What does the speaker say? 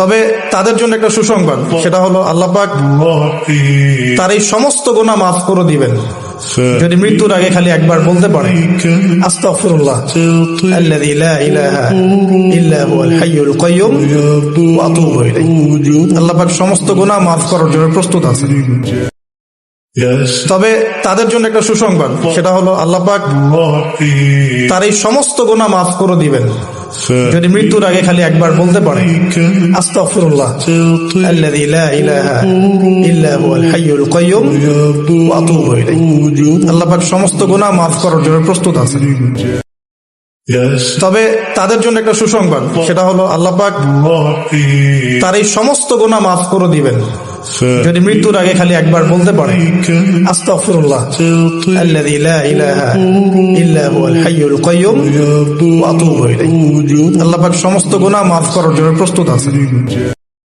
তবে তাদের জন্য একটা সুসংবাদ, সেটা হলো আল্লাহ পাক তার এই সমস্ত গুনাহ মাফ করে দিবেন যদি মৃত্যুর আগে খালি একবার বলতে পারে আস্তাগফিরুল্লাহ আল্লাযী লা ইলাহা ইল্লা হুয়াল হাইয়ুল কাইয়্যুম ওয়া আতুবু ইলাইহি। আল্লাহ পাক সমস্ত গুনাহ মাফ করার জন্য প্রস্তুত আছেন। তবে তাদের জন্য একটা সুসংবাদ, সেটা হলো আল্লাহ পাক তার এই সমস্ত গুনাহ মাফ করে দিবেন যদি মৃত্যুর আগে খালি একবার বলতে পারে আস্তাগফিরুল্লাহ আল্লাযী লা ইলাহা ইল্লা হুয়াল হাইয়ুল কাইয়্যুম ওয়া আতুবু ইলাইহি। আল্লাহ পাক সমস্ত গুনাহ মাফ করার জন্য প্রস্তুত আছেন। তবে তাদের জন্য একটা সুসংবাদ, সেটা হলো আল্লাহ পাক তার এই সমস্ত গুনাহ মাফ করে দিবেন যদি মৃত্যুর আগে খালি একবার বলতে পারে আস্তাগফিরুল্লাহ আল্লাযী লা ইলাহা ইল্লা হুয়াল হাইয়ুল কাইয়্যুম ওয়া আতুবু ইলাইহি। আল্লাহ পাক সমস্ত গুনাহ মাফ করার জন্য প্রস্তুত আছেন।